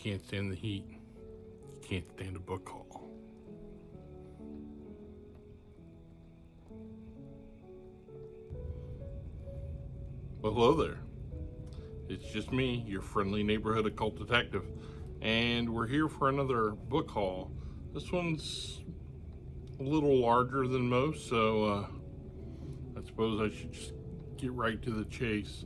can't stand the heat, you can't stand a book haul. Well, hello there. It's just me, your friendly neighborhood occult detective, and we're here for another book haul. This one's a little larger than most, so I suppose I should just get right to the chase.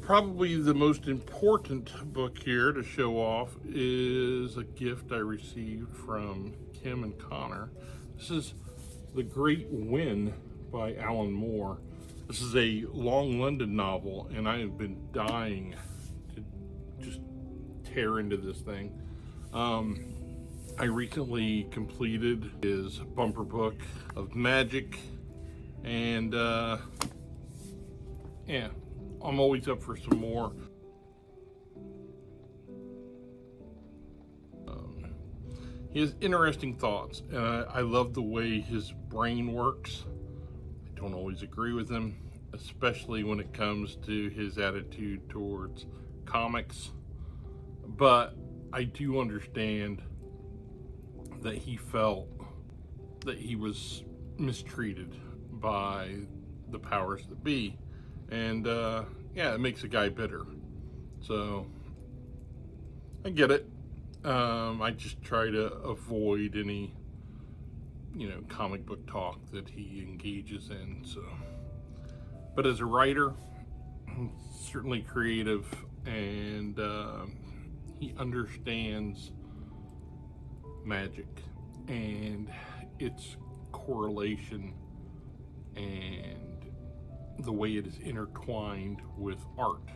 Probably the most important book here to show off is a gift I received from Kim and Connor. This is The Great Win by Alan Moore. This is a Long London novel, and I have been dying to just tear into this thing. I recently completed his bumper book of magic, and yeah, I'm always up for some more. He has interesting thoughts, and I love the way his brain works. I don't always agree with him, especially when it comes to his attitude towards comics, but I do understand that he felt that he was mistreated by the powers that be, and yeah, it makes a guy bitter. So I get it. I just try to avoid any, comic book talk that he engages in. So, but as a writer, he's certainly creative, and he understands magic and its correlation and the way it is intertwined with art.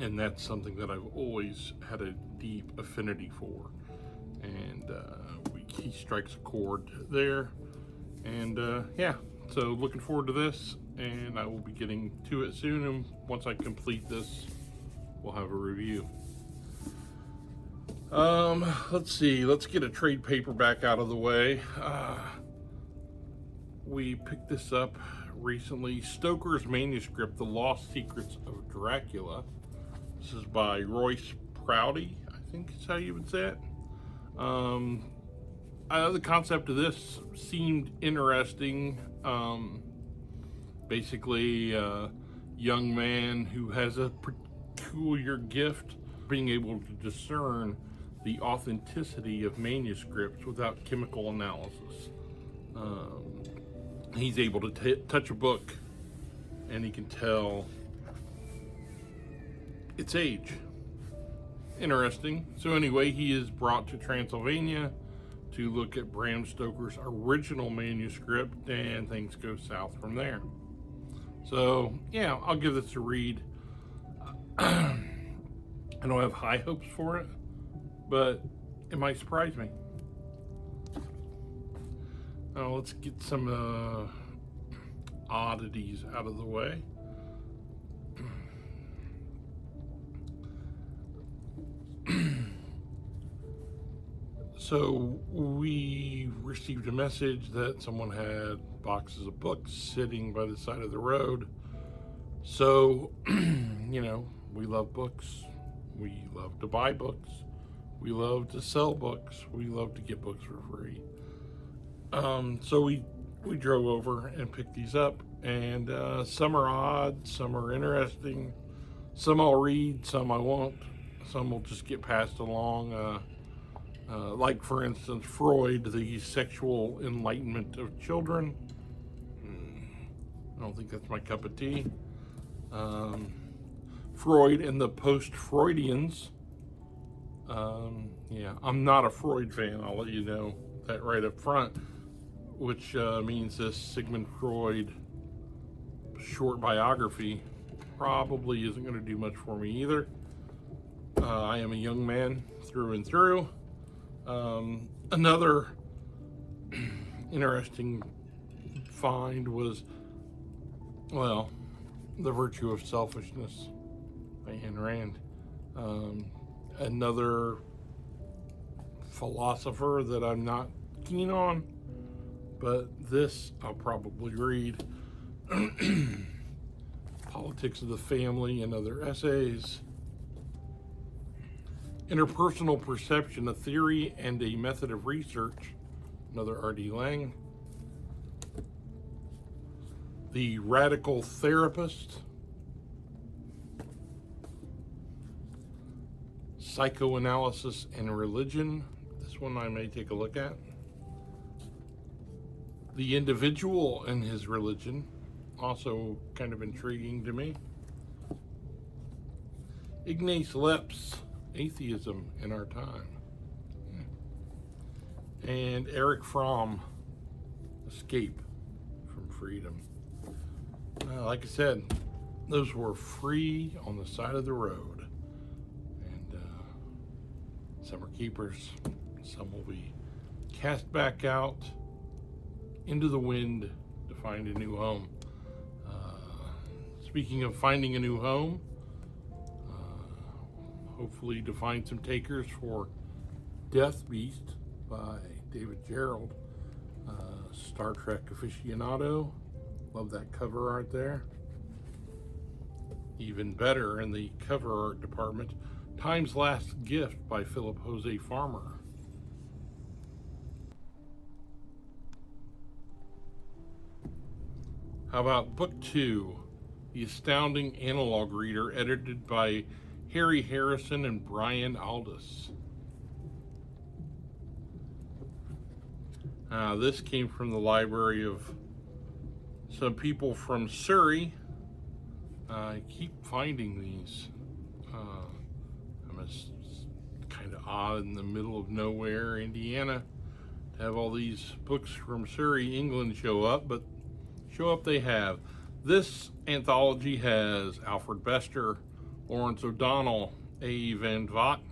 And that's something that I've always had a deep affinity for. And he strikes a chord there. And yeah, so looking forward to this. And I will be getting to it soon. And once I complete this, we'll have a review. Let's see. Let's get a trade paperback out of the way. We picked this up recently. Stoker's manuscript, The Lost Secrets of Dracula. This is by Royce Prouty, I think is how you would say it. The concept of this seemed interesting. Basically, a young man who has a peculiar gift, being able to discern the authenticity of manuscripts without chemical analysis. He's able to touch a book and he can tell its age. Interesting. So anyway, he is brought to Transylvania to look at Bram Stoker's original manuscript, and things go south from there. So yeah, I'll give this a read. I don't have high hopes for it, but it might surprise me. Now let's get some oddities out of the way. So we received a message that someone had boxes of books sitting by the side of the road. So, we love books. We love to buy books. We love to sell books. We love to get books for free. So we drove over and picked these up, and some are odd, some are interesting, some I'll read, some I won't, some will just get passed along. Like, for instance, Freud, The Sexual Enlightenment of Children. I don't think that's my cup of tea. Freud and the Post-Freudians. Yeah, I'm not a Freud fan, I'll let you know that right up front, which means this Sigmund Freud short biography probably isn't going to do much for me either. I am a young man through and through. Another interesting find was, The Virtue of Selfishness by Ayn Rand. Another philosopher that I'm not keen on, but this I'll probably read. Politics of the Family and Other Essays. Interpersonal Perception, a Theory and a Method of Research, another R.D. Laing. The Radical Therapist, Psychoanalysis and Religion. This one I may take a look at. The Individual and His Religion, also kind of intriguing to me. Ignace Lep's Atheism in Our Time. And Eric Fromm, Escape from Freedom. Like I said, those were free on the side of the road. And some are keepers. Some will be cast back out into the wind to find a new home. Speaking of finding a new home, hopefully to find some takers for Death Beast by David Gerald. Star Trek aficionado. Love that cover art there. Even better in the cover art department, Time's Last Gift by Philip Jose Farmer. How about Book 2, The Astounding Analog Reader, edited by Harry Harrison and Brian Aldiss. This came from the library of some people from Surrey. I keep finding these. Kind of odd in the middle of nowhere, Indiana, to have all these books from Surrey, England show up, but show up they have. This anthology has Alfred Bester, Lawrence O'Donnell, A. Van Vogt,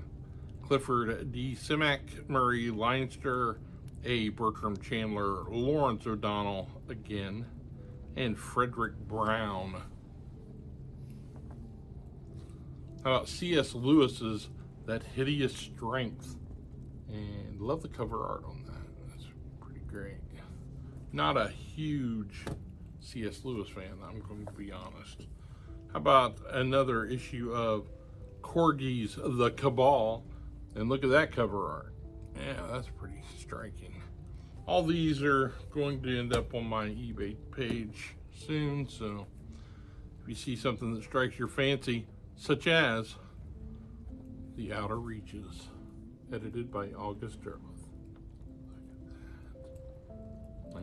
Clifford D. Simak, Murray Leinster, A. Bertram Chandler, Lawrence O'Donnell again, and Frederick Brown. How about C.S. Lewis's That Hideous Strength? And love the cover art on that. That's pretty great. Not a huge C.S. Lewis fan, I'm going to be honest. How about another issue of Corgi's The Cabal? And look at that cover art. Yeah, that's pretty striking. All these are going to end up on my eBay page soon, so if you see something that strikes your fancy, such as The Outer Reaches, edited by August Derleth. Look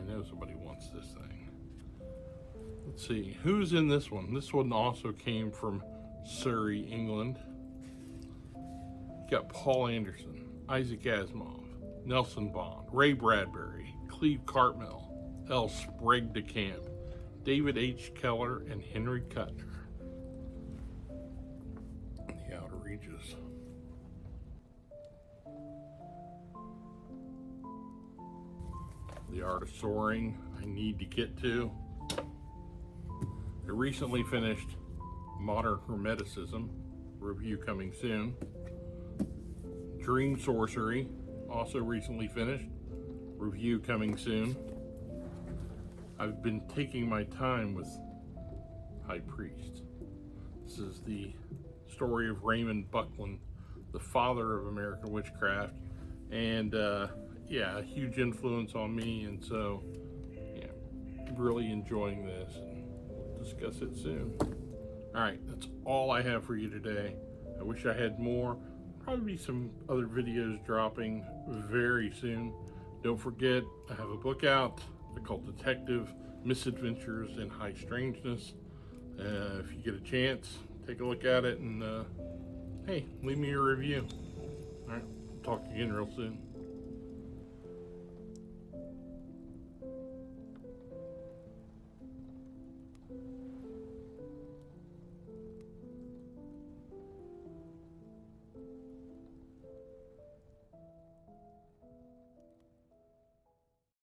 at that. I know somebody wants this thing. Let's see, who's in this one? This one also came from Surrey, England. You got Paul Anderson, Isaac Asimov, Nelson Bond, Ray Bradbury, Cleve Cartmel, L. Sprague de Camp, David H. Keller, and Henry Kuttner. The Outer Reaches. The Art of Soaring, I need to get to. I recently finished Modern Hermeticism, review coming soon. Dream Sorcery, also recently finished, review coming soon. I've been taking my time with High Priest. This is the story of Raymond Buckland, the father of American witchcraft, and yeah, a huge influence on me, and so yeah, really enjoying this, and we'll discuss it soon. All right, that's all I have for you today. I wish I had more. Probably some other videos dropping very soon. Don't forget, I have a book out, Occult Detective, Misadventures in High Strangeness. If you get a chance, take a look at it, and hey, leave me a review. All right, talk again real soon.